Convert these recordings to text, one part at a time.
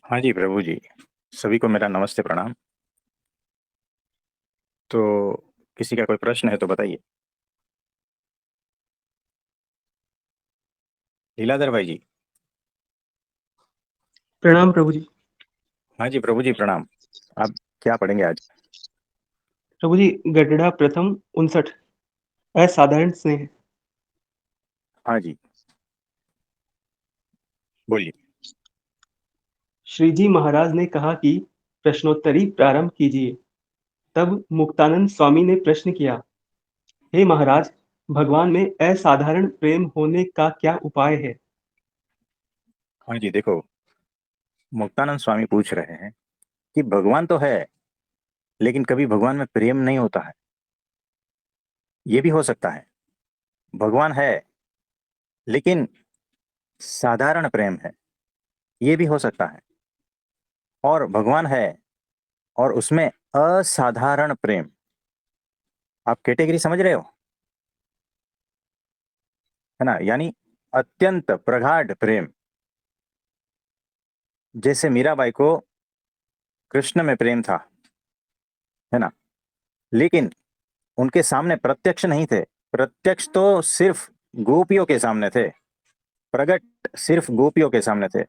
हाँ जी प्रभु जी। सभी को मेरा नमस्ते प्रणाम। तो किसी का कोई प्रश्न है तो बताइए। लीलाधर भाई जी। प्रणाम प्रभु जी। हाँ जी प्रभु जी प्रणाम। आप क्या पढ़ेंगे आज? प्रभु जी, गढ़ड़ा प्रथम 59। असाधारण स्नेह। हाँ जी, बोलिए। श्री जी महाराज ने कहा कि प्रश्नोत्तरी प्रारंभ कीजिए। तब मुक्तानंद स्वामी ने प्रश्न किया, हे महाराज, भगवान में असाधारण प्रेम होने का क्या उपाय है? हाँ जी, देखो, मुक्तानंद स्वामी पूछ रहे हैं कि भगवान तो है, लेकिन कभी भगवान में प्रेम नहीं होता है। ये भी हो सकता है। भगवान है, लेकिन साधारण प्रेम है। ये भी हो सकता है। और भगवान है और उसमें असाधारण प्रेम। आप कैटेगरी समझ रहे हो? है ना? यानी अत्यंत प्रगाढ़ प्रेम। जैसे मीराबाई को कृष्ण में प्रेम था, है ना? लेकिन उनके सामने प्रत्यक्ष नहीं थे। प्रत्यक्ष तो सिर्फ गोपियों के सामने थे। प्रगट सिर्फ गोपियों के सामने थे,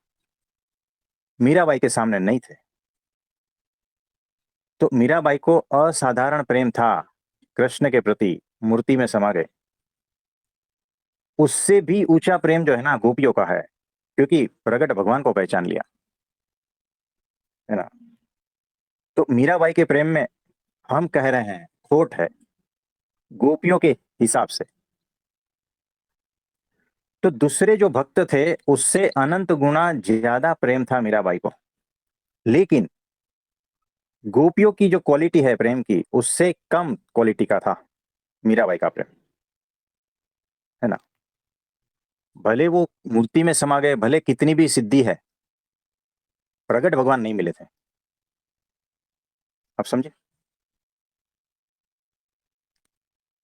मीराबाई के सामने नहीं थे। तो मीराबाई को असाधारण प्रेम था कृष्ण के प्रति। मूर्ति में समा गए। उससे भी ऊंचा प्रेम जो है ना, गोपियों का है, क्योंकि प्रगट भगवान को पहचान लिया, है ना? तो मीराबाई के प्रेम में हम कह रहे हैं खोट है, गोपियों के हिसाब से। तो दूसरे जो भक्त थे उससे अनंत गुना ज्यादा प्रेम था मीराबाई को। लेकिन गोपियों की जो क्वालिटी है प्रेम की, उससे कम क्वालिटी का था मीराबाई का प्रेम, है ना? भले वो मूर्ति में समा गए, भले कितनी भी सिद्धि है, प्रगट भगवान नहीं मिले थे। आप समझे?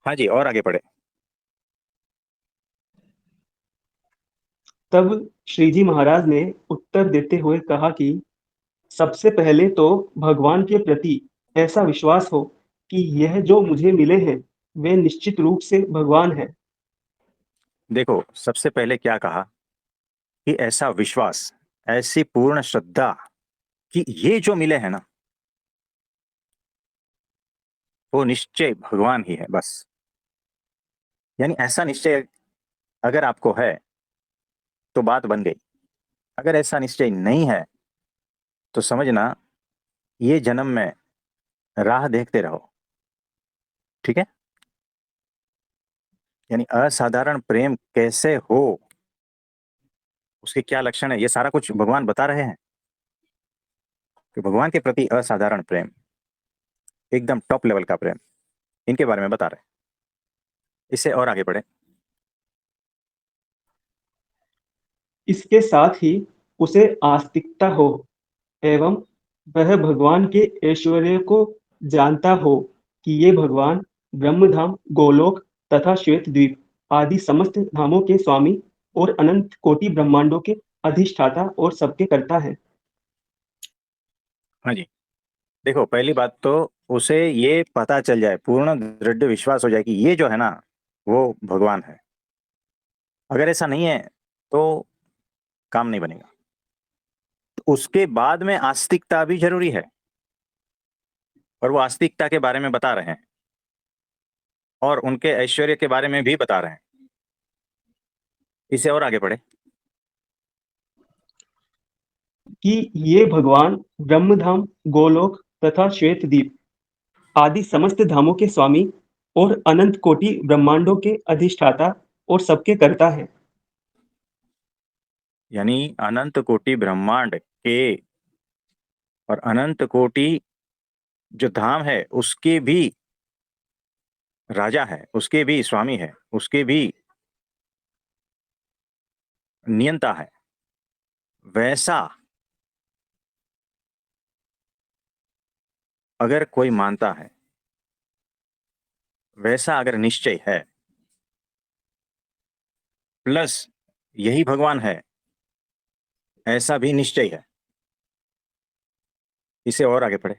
हाँ जी, और आगे पढ़े। तब श्री जी महाराज ने उत्तर देते हुए कहा कि सबसे पहले तो भगवान के प्रति ऐसा विश्वास हो कि यह जो मुझे मिले हैं वे निश्चित रूप से भगवान है। देखो, सबसे पहले क्या कहा कि ऐसा विश्वास, ऐसी पूर्ण श्रद्धा कि ये जो मिले हैं ना, वो निश्चय भगवान ही है, बस। यानी ऐसा निश्चय अगर आपको है तो बात बन गई। अगर ऐसा निश्चय नहीं है तो समझना, ये जन्म में राह देखते रहो। ठीक है? यानी असाधारण प्रेम कैसे हो, उसके क्या लक्षण है, ये सारा कुछ भगवान बता रहे हैं। कि भगवान के प्रति असाधारण प्रेम, एकदम टॉप लेवल का प्रेम, इनके बारे में बता रहे हैं। इससे और आगे बढ़े। इसके साथ ही उसे आस्तिकता हो एवं वह भगवान के ऐश्वर्य को जानता हो कि ये भगवान ब्रह्मधाम, गोलोक तथा श्वेत द्वीप आदि समस्त धामों के स्वामी और अनंत कोटि ब्रह्मांडों के अधिष्ठाता और सबके कर्ता है। हाँ जी, देखो, पहली बात तो उसे ये पता चल जाए, पूर्ण दृढ़ विश्वास हो जाए कि ये जो है ना, वो भगवान है। अगर ऐसा नहीं है तो काम नहीं बनेगा। तो उसके बाद में आस्तिकता भी जरूरी है, और वो आस्तिकता के बारे में बता रहे हैं, और उनके ऐश्वर्य के बारे में भी बता रहे हैं। इसे और आगे बढ़े। कि ये भगवान ब्रह्मधाम, गोलोक तथा श्वेत द्वीप आदि समस्त धामों के स्वामी और अनंत कोटि ब्रह्मांडों के अधिष्ठाता और सबके कर्ता है। यानी अनंत कोटि ब्रह्मांड के और अनंत कोटि जो धाम है उसके भी राजा है, उसके भी स्वामी है, उसके भी नियंता है। वैसा अगर कोई मानता है, वैसा अगर निश्चय है, प्लस यही भगवान है, ऐसा भी निश्चय है, इसे और आगे पढ़े।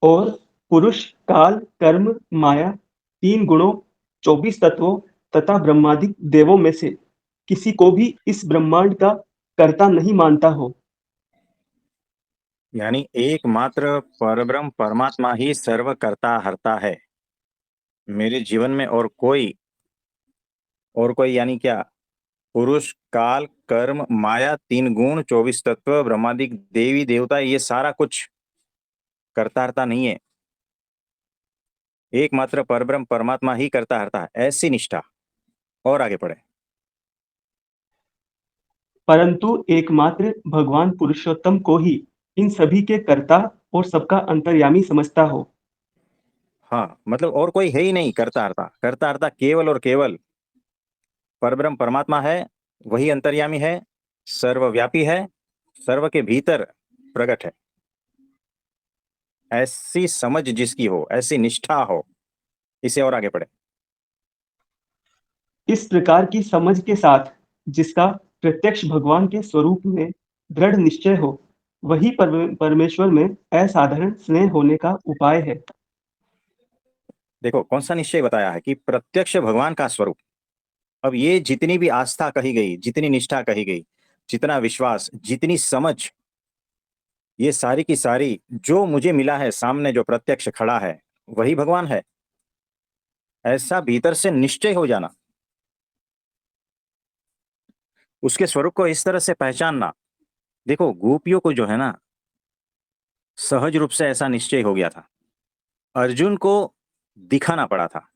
और पुरुष, काल, कर्म, माया, 3 गुणों, 24 तत्वों तथा ब्रह्मादि देवों में से किसी को भी इस ब्रह्मांड का कर्ता नहीं मानता हो। यानी एकमात्र परब्रह्म परमात्मा ही सर्व करता हरता है। मेरे जीवन में और कोई यानी क्या, पुरुष, काल, कर्म, माया, 3 गुण, 24 तत्व, ब्रह्मादिक देवी देवता, ये सारा कुछ करता हरता नहीं है। एकमात्र परब्रह्म परमात्मा ही करता हरता है, ऐसी निष्ठा। और आगे पढ़े। परंतु एकमात्र भगवान पुरुषोत्तम को ही इन सभी के कर्ता और सबका अंतर्यामी समझता हो। हाँ, मतलब और कोई है ही नहीं करता हरता। करता हरता केवल और केवल परब्रह्म परमात्मा है। वही अंतर्यामी है, सर्वव्यापी है, सर्व के भीतर प्रकट है। ऐसी समझ जिसकी हो, ऐसी निष्ठा हो। इसे और आगे पढ़े। इस प्रकार की समझ के साथ जिसका प्रत्यक्ष भगवान के स्वरूप में दृढ़ निश्चय हो, वही परमेश्वर में असाधारण स्नेह होने का उपाय है। देखो कौन सा निश्चय बताया है कि प्रत्यक्ष भगवान का स्वरूप। अब ये जितनी भी आस्था कही गई, जितनी निष्ठा कही गई, जितना विश्वास, जितनी समझ, ये सारी की सारी जो मुझे मिला है, सामने जो प्रत्यक्ष खड़ा है वही भगवान है, ऐसा भीतर से निश्चय हो जाना, उसके स्वरूप को इस तरह से पहचानना। देखो गोपियों को जो है ना, सहज रूप से ऐसा निश्चय हो गया था। अर्जुन को दिखाना पड़ा था,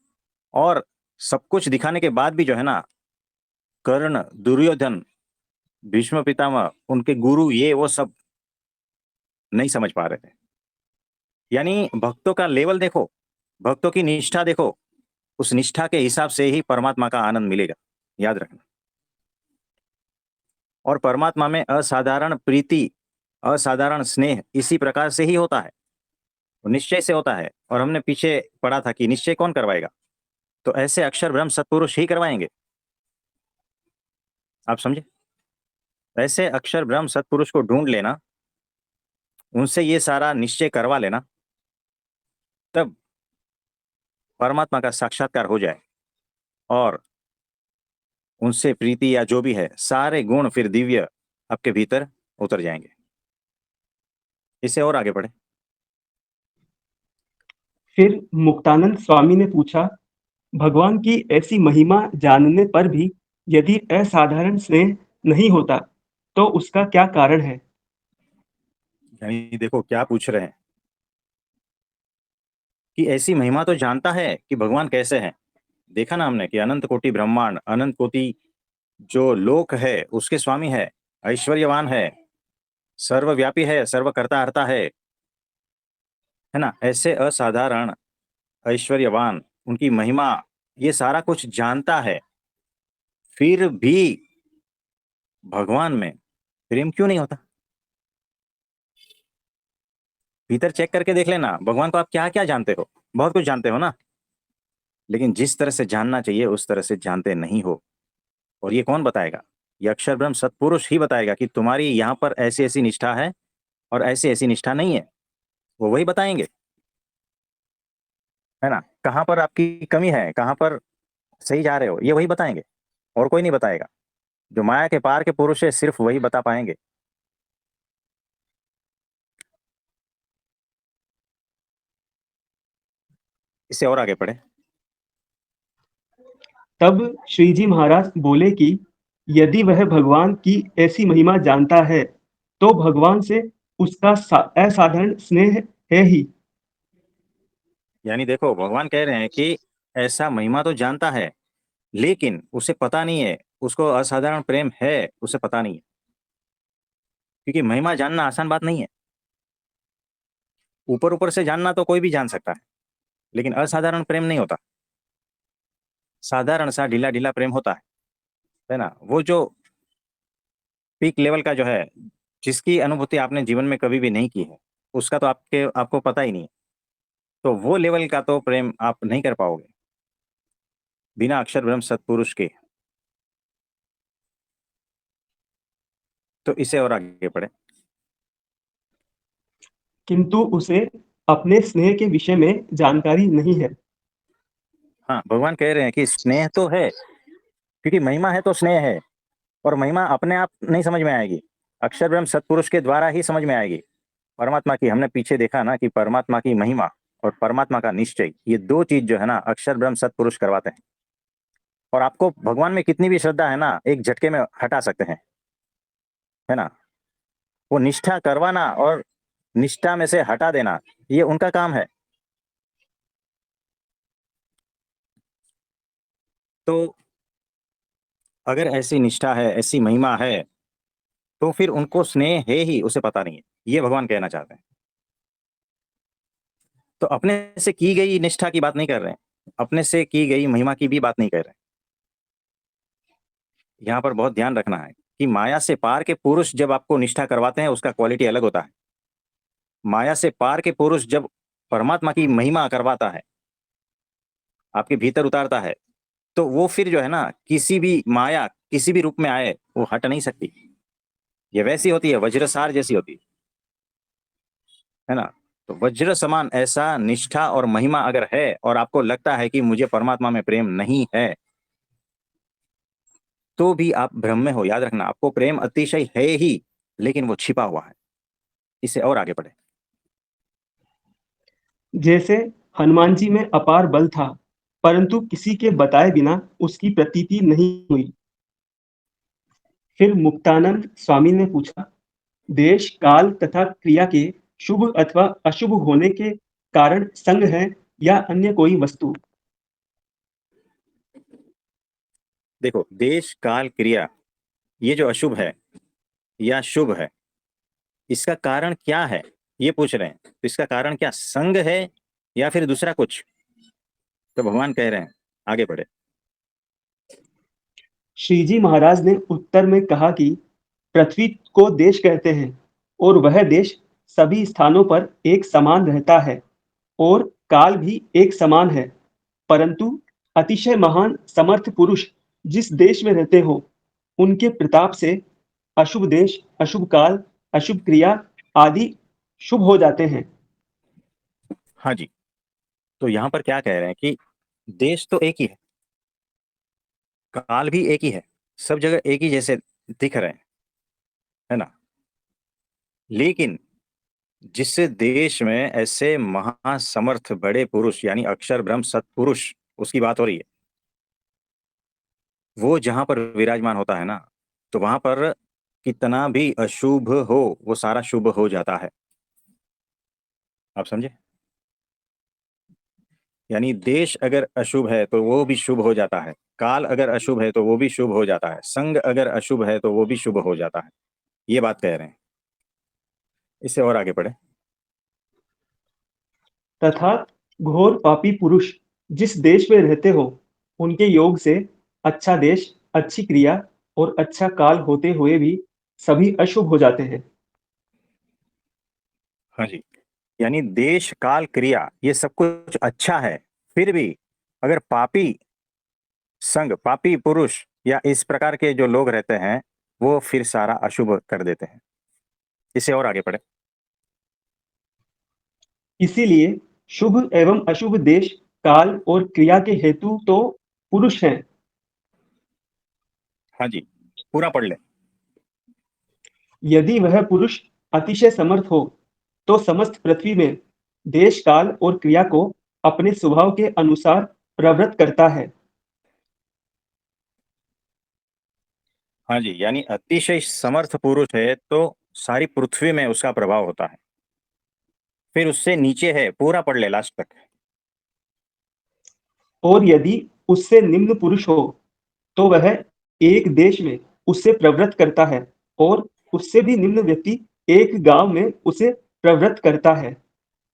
और सब कुछ दिखाने के बाद भी जो है ना, कर्ण, दुर्योधन, भीष्म पितामह, उनके गुरु, ये वो सब नहीं समझ पा रहे थे। यानी भक्तों का लेवल देखो, भक्तों की निष्ठा देखो, उस निष्ठा के हिसाब से ही परमात्मा का आनंद मिलेगा, याद रखना। और परमात्मा में असाधारण प्रीति, असाधारण स्नेह इसी प्रकार से ही होता है, वो निश्चय से होता है। और हमने पीछे पढ़ा था कि निश्चय कौन करवाएगा, तो ऐसे अक्षर ब्रह्म सत्पुरुष ही करवाएंगे। आप समझे? ऐसे अक्षर ब्रह्म सत्पुरुष को ढूंढ लेना, उनसे ये सारा निश्चय करवा लेना, तब परमात्मा का साक्षात्कार हो जाए, और उनसे प्रीति या जो भी है, सारे गुण फिर दिव्य आपके भीतर उतर जाएंगे। इसे और आगे बढ़े। फिर मुक्तानंद स्वामी ने पूछा, भगवान की ऐसी महिमा जानने पर भी यदि असाधारण स्नेह नहीं होता, तो उसका क्या कारण है? यानी देखो क्या पूछ रहे हैं, कि ऐसी महिमा तो जानता है कि भगवान कैसे हैं। देखा ना हमने कि अनंत कोटि ब्रह्मांड, अनंत कोटि जो लोक है उसके स्वामी है, ऐश्वर्यवान है, सर्वव्यापी है, सर्वकर्ता हर्ता है ना। ऐसे असाधारण, ऐश्वर्यवान, उनकी महिमा, ये सारा कुछ जानता है, फिर भी भगवान में प्रेम क्यों नहीं होता? भीतर चेक करके देख लेना, भगवान को आप क्या क्या जानते हो। बहुत कुछ जानते हो ना, लेकिन जिस तरह से जानना चाहिए उस तरह से जानते नहीं हो। और ये कौन बताएगा? ये अक्षर ब्रह्म सत्पुरुष ही बताएगा कि तुम्हारी यहाँ पर ऐसी ऐसी निष्ठा है और ऐसी ऐसी निष्ठा नहीं है। वो वही बताएंगे, है ना। कहाँ पर आपकी कमी है, कहाँ पर सही जा रहे हो, ये वही बताएंगे, और कोई नहीं बताएगा। जो माया के पार के पुरुष है सिर्फ वही बता पाएंगे। इससे और आगे पढ़े। तब श्री जी महाराज बोले कि यदि वह भगवान की ऐसी महिमा जानता है, तो भगवान से उसका असाधारण स्नेह है ही। यानी देखो भगवान कह रहे हैं कि ऐसा महिमा तो जानता है, लेकिन उसे पता नहीं है, उसको असाधारण प्रेम है, उसे पता नहीं है। क्योंकि महिमा जानना आसान बात नहीं है। ऊपर ऊपर से जानना तो कोई भी जान सकता है, लेकिन असाधारण प्रेम नहीं होता। साधारण सा ढीला ढीला प्रेम होता है ना। वो जो पीक लेवल का जो है, जिसकी अनुभूति आपने जीवन में कभी भी नहीं की है, उसका तो आपको पता ही नहीं है। तो वो लेवल का तो प्रेम आप नहीं कर पाओगे बिना अक्षर ब्रह्म सत्पुरुष के। तो इसे और आगे पढ़े। किंतु उसे अपने स्नेह के विषय में जानकारी नहीं है। हाँ, भगवान कह रहे हैं कि स्नेह तो है, क्योंकि महिमा है तो स्नेह है, और महिमा अपने आप नहीं समझ में आएगी, अक्षर ब्रह्म सत्पुरुष के द्वारा ही समझ में आएगी। परमात्मा की हमने पीछे देखा ना कि परमात्मा की महिमा और परमात्मा का निश्चय, ये दो चीज जो है ना अक्षर ब्रह्म सत्पुरुष करवाते हैं। और आपको भगवान में कितनी भी श्रद्धा है ना, एक झटके में हटा सकते हैं, है ना। वो निष्ठा करवाना और निष्ठा में से हटा देना, ये उनका काम है। तो अगर ऐसी निष्ठा है, ऐसी महिमा है, तो फिर उनको स्नेह है ही उसे पता नहीं है, ये भगवान कहना चाहते हैं। तो अपने से की गई निष्ठा की बात नहीं कर रहे हैं, अपने से की गई महिमा की भी बात नहीं कर रहे हैं। यहाँ पर बहुत ध्यान रखना है कि माया से पार के पुरुष जब आपको निष्ठा करवाते हैं, उसका क्वालिटी अलग होता है। माया से पार के पुरुष जब परमात्मा की महिमा करवाता है, आपके भीतर उतारता है, तो वो फिर जो है ना, किसी भी माया किसी भी रूप में आए वो हट नहीं सकती। ये वैसी होती है, वज्रसार जैसी होती है ना। तो वज्र समान ऐसा निष्ठा और महिमा अगर है, और आपको लगता है कि मुझे परमात्मा में प्रेम नहीं है, तो भी आप भ्रम में हो। याद रखना, आपको प्रेम अतिशय है ही, लेकिन वो छिपा हुआ है। इसे और आगे बढ़े। जैसे हनुमान जी में अपार बल था, परंतु किसी के बताए बिना उसकी प्रतीति नहीं हुई। फिर मुक्तानंद स्वामी ने पूछा, देश, काल तथा क्रिया के शुभ अथवा अशुभ होने के कारण संग है या अन्य कोई वस्तु? देखो, देश काल क्रिया, ये जो अशुभ है या शुभ है, इसका कारण क्या है, ये पूछ रहे हैं। तो इसका कारण क्या संग है या फिर दूसरा कुछ? तो भगवान कह रहे हैं, आगे बढ़े। श्री जी महाराज ने उत्तर में कहा कि पृथ्वी को देश कहते हैं और वह देश सभी स्थानों पर एक समान रहता है और काल भी एक समान है, परंतु अतिशय महान समर्थ पुरुष जिस देश में रहते हो, उनके प्रताप से अशुभ देश, अशुभ काल, अशुभ क्रिया आदि शुभ हो जाते हैं। हाँ जी। तो यहां पर क्या कह रहे हैं कि देश तो एक ही है, काल भी एक ही है, सब जगह एक ही जैसे दिख रहे हैं, है ना। लेकिन जिस देश में ऐसे महासमर्थ बड़े पुरुष यानी अक्षर ब्रह्म सत्पुरुष, उसकी बात हो रही है, वो जहां पर विराजमान होता है ना, तो वहां पर कितना भी अशुभ हो वो सारा शुभ हो जाता है। आप समझे? यानी देश अगर अशुभ है तो वो भी शुभ हो जाता है, काल अगर अशुभ है तो वो भी शुभ हो जाता है, संग अगर अशुभ है तो वो भी शुभ हो जाता है। ये बात कह रहे हैं। इससे और आगे बढ़े। तथा घोर पापी पुरुष जिस देश में रहते हो, उनके योग से अच्छा देश, अच्छी क्रिया और अच्छा काल होते हुए भी सभी अशुभ हो जाते हैं। हाँ जी। यानी देश काल क्रिया ये सब कुछ अच्छा है, फिर भी अगर पापी संग, पापी पुरुष या इस प्रकार के जो लोग रहते हैं, वो फिर सारा अशुभ कर देते हैं। इसे और आगे बढ़े। इसीलिए शुभ एवं अशुभ देश, काल और क्रिया के हेतु तो पुरुष हैं। हाँ जी, पूरा पढ़ ले। यदि वह पुरुष अतिशय समर्थ हो, तो समस्त पृथ्वी में देश, काल और क्रिया को अपने स्वभाव के अनुसार प्रवृत्त करता है। हाँ जी, यानी अतिशय समर्थ पुरुष है तो सारी पृथ्वी में उसका प्रभाव होता है। फिर उससे नीचे है, पूरा पढ़ ले लास्ट तक। और यदि उससे निम्न पुरुष हो, तो वह एक देश में उससे प्रवृत्त करता है और उससे भी निम्न व्यक्ति एक गांव में उसे प्रवृत्त करता है,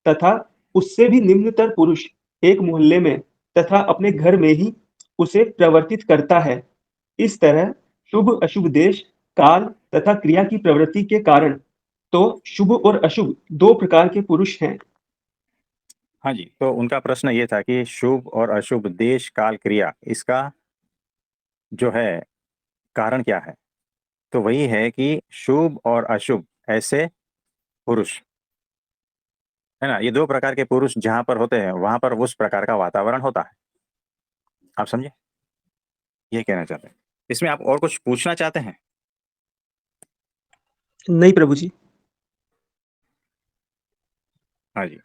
तथा उससे भी निम्नतर पुरुष एक मोहल्ले में तथा अपने घर में ही उसे प्रवर्तित करता है। इस तरह शुभ अशुभ देश, काल तथा क्रिया की प्रवृत्ति के कारण तो शुभ और अशुभ दो प्रकार के पुरुष हैं। हाँ जी, तो उनका प्रश्न ये था कि शुभ और अशुभ देश काल क्रिया, इसका जो है कारण क्या है। तो वही है कि शुभ और अशुभ ऐसे पुरुष, है ना। ये दो प्रकार के पुरुष जहां पर होते हैं वहां पर उस प्रकार का वातावरण होता है। आप समझे, ये कहना चाहते हैं। इसमें आप और कुछ पूछना चाहते हैं? नहीं प्रभु जी। हाँ जी।